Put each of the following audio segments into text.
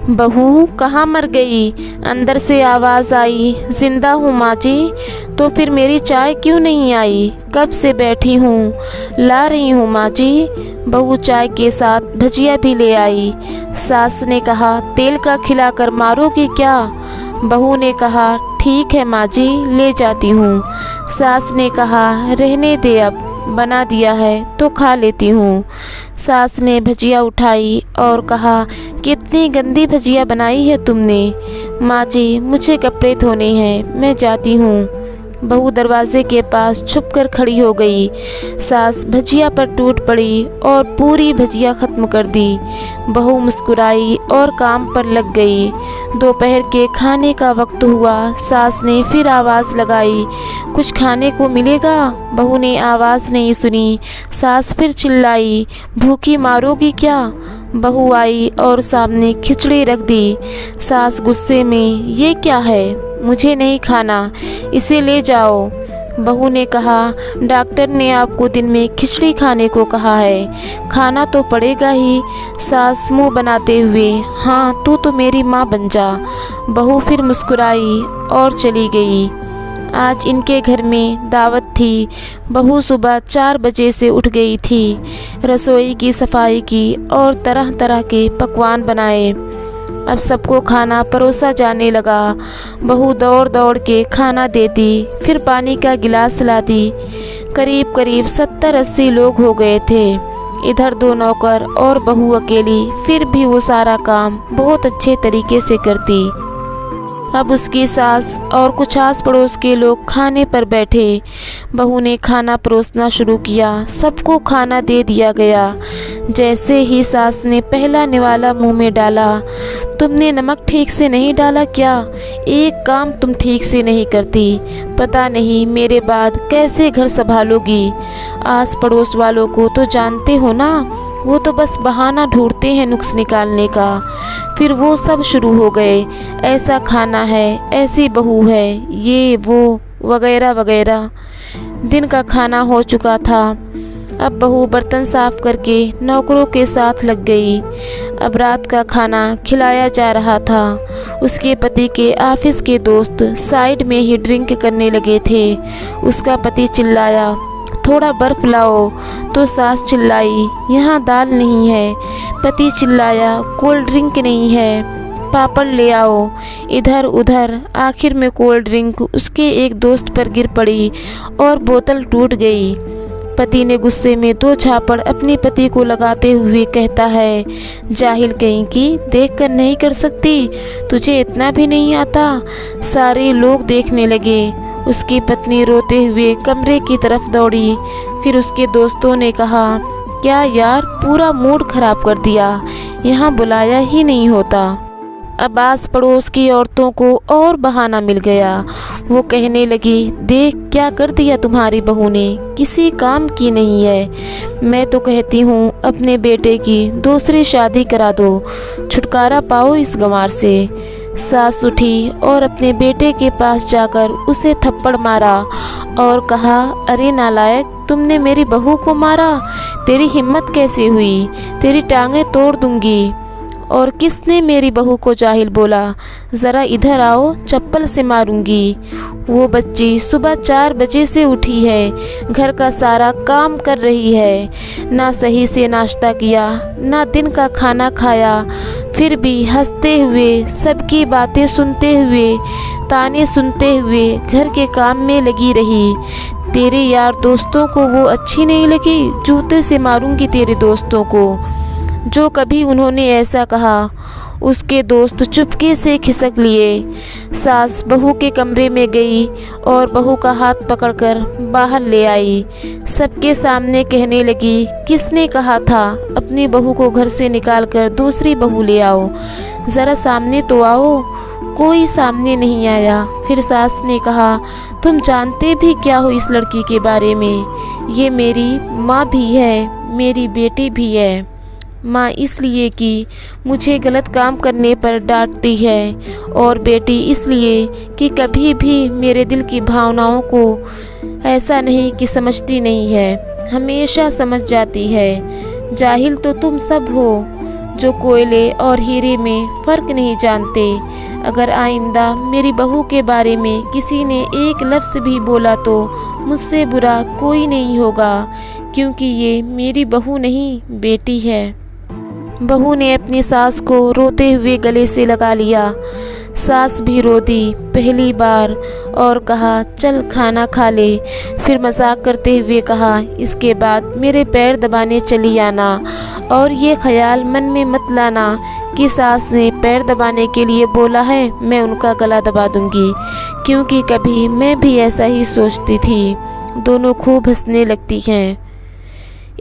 बहू कहाँ मर गई? अंदर से आवाज़ आई। जिंदा हूँ माँ जी। तो फिर मेरी चाय क्यों नहीं आई? कब से बैठी हूँ, ला रही हूँ माँ जी। बहू चाय के साथ भजिया भी ले आई। सास ने कहा, तेल का खिलाकर मारोगी क्या? बहू ने कहा, ठीक है माँ जी, ले जाती हूँ। सास ने कहा, रहने दे, अब बना दिया है तो खा लेती हूँ। सास ने भजिया उठाई और कहा, कितनी गंदी भजिया बनाई है तुमने। माँ जी, मुझे कपड़े धोने हैं, मैं जाती हूँ। बहू दरवाजे के पास छुपकर खड़ी हो गई। सास भजिया पर टूट पड़ी और पूरी भजिया ख़त्म कर दी। बहू मुस्कुराई और काम पर लग गई। दोपहर के खाने का वक्त हुआ। सास ने फिर आवाज़ लगाई, कुछ खाने को मिलेगा? बहू ने आवाज़ नहीं सुनी। सास फिर चिल्लाई, भूखी मारोगी क्या? बहू आई और सामने खिचड़ी रख दी। सास गुस्से में, ये क्या है? मुझे नहीं खाना, इसे ले जाओ। बहू ने कहा, डॉक्टर ने आपको दिन में खिचड़ी खाने को कहा है, खाना तो पड़ेगा ही। सास मुंह बनाते हुए, हाँ तू तो मेरी माँ बन जा। बहू फिर मुस्कुराई और चली गई। आज इनके घर में दावत थी। बहू सुबह 4 बजे से उठ गई थी। रसोई की सफाई की और तरह तरह के पकवान बनाए। अब सबको खाना परोसा जाने लगा। बहू दौड़ दौड़ के खाना देती, फिर पानी का गिलास लाती। करीब करीब 70-80 लोग हो गए थे। इधर 2 नौकर और बहू अकेली, फिर भी वो सारा काम बहुत अच्छे तरीके से करती। अब उसकी सास और कुछ आस पड़ोस के लोग खाने पर बैठे। बहू ने खाना परोसना शुरू किया। सबको खाना दे दिया गया। जैसे ही सास ने पहला निवाला मुंह में डाला, तुमने नमक ठीक से नहीं डाला क्या? एक काम तुम ठीक से नहीं करती, पता नहीं मेरे बाद कैसे घर संभालोगी। आस पड़ोस वालों को तो जानते हो ना, वो तो बस बहाना ढूंढते हैं नुक्स निकालने का। फिर वो सब शुरू हो गए, ऐसा खाना है, ऐसी बहू है, ये वो वगैरह वगैरह। दिन का खाना हो चुका था। अब बहू बर्तन साफ करके नौकरों के साथ लग गई। अब रात का खाना खिलाया जा रहा था। उसके पति के ऑफिस के दोस्त साइड में ही ड्रिंक करने लगे थे। उसका पति चिल्लाया, थोड़ा बर्फ़ लाओ। तो सास चिल्लाई, यहाँ दाल नहीं है। पति चिल्लाया, कोल्ड ड्रिंक नहीं है, पापड़ ले आओ। इधर उधर आखिर में कोल्ड ड्रिंक उसके एक दोस्त पर गिर पड़ी और बोतल टूट गई। पति ने गुस्से में 2 झापड़ अपने पति को लगाते हुए कहता है, जाहिल कहीं की, देख कर नहीं कर सकती, तुझे इतना भी नहीं आता। सारे लोग देखने लगे। उसकी पत्नी रोते हुए कमरे की तरफ दौड़ी। फिर उसके दोस्तों ने कहा, क्या यार, पूरा मूड खराब कर दिया, यहाँ बुलाया ही नहीं होता। अब आस पड़ोस की औरतों को और बहाना मिल गया। वो कहने लगी, देख क्या कर दिया तुम्हारी बहू ने, किसी काम की नहीं है। मैं तो कहती हूँ अपने बेटे की दूसरी शादी करा दो, छुटकारा पाओ इस गंवार से। सास उठी और अपने बेटे के पास जाकर उसे थप्पड़ मारा और कहा, अरे नालायक, तुमने मेरी बहू को मारा, तेरी हिम्मत कैसे हुई, तेरी टांगें तोड़ दूंगी। और किसने मेरी बहू को जाहिल बोला, ज़रा इधर आओ, चप्पल से मारूंगी। वो बच्ची सुबह 4 बजे से उठी है, घर का सारा काम कर रही है, ना सही से नाश्ता किया, ना दिन का खाना खाया, फिर भी हंसते हुए, सबकी बातें सुनते हुए, ताने सुनते हुए घर के काम में लगी रही। तेरे यार दोस्तों को वो अच्छी नहीं लगी, जूते से मारूंगी तेरे दोस्तों को। जो कभी उन्होंने ऐसा कहा, उसके दोस्त चुपके से खिसक लिए। सास बहू के कमरे में गई और बहू का हाथ पकड़कर बाहर ले आई। सबके सामने कहने लगी, किसने कहा था अपनी बहू को घर से निकालकर दूसरी बहू ले आओ, ज़रा सामने तो आओ। कोई सामने नहीं आया। फिर सास ने कहा, तुम जानते भी क्या हो इस लड़की के बारे में? ये मेरी माँ भी है, मेरी बेटी भी है। माँ इसलिए कि मुझे गलत काम करने पर डांटती है, और बेटी इसलिए कि कभी भी मेरे दिल की भावनाओं को ऐसा नहीं कि समझती नहीं है, हमेशा समझ जाती है। जाहिल तो तुम सब हो, जो कोयले और हीरे में फ़र्क नहीं जानते। अगर आइंदा मेरी बहू के बारे में किसी ने एक लफ्ज़ भी बोला तो मुझसे बुरा कोई नहीं होगा, क्योंकि ये मेरी बहू नहीं बेटी है। बहू ने अपनी सास को रोते हुए गले से लगा लिया। सास भी रो दी पहली बार और कहा, चल खाना खा ले। फिर मजाक करते हुए कहा, इसके बाद मेरे पैर दबाने चली आना, और ये ख्याल मन में मत लाना कि सास ने पैर दबाने के लिए बोला है मैं उनका गला दबा दूंगी, क्योंकि कभी मैं भी ऐसा ही सोचती थी। दोनों खूब हंसने लगती हैं।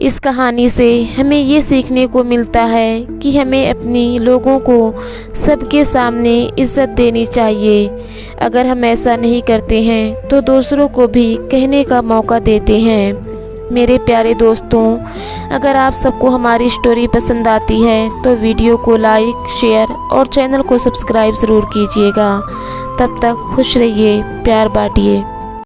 इस कहानी से हमें ये सीखने को मिलता है कि हमें अपनी लोगों को सबके सामने इज़्ज़त देनी चाहिए। अगर हम ऐसा नहीं करते हैं तो दूसरों को भी कहने का मौका देते हैं। मेरे प्यारे दोस्तों, अगर आप सबको हमारी स्टोरी पसंद आती है तो वीडियो को लाइक, शेयर और चैनल को सब्सक्राइब ज़रूर कीजिएगा। तब तक खुश रहिए, प्यार बांटिए।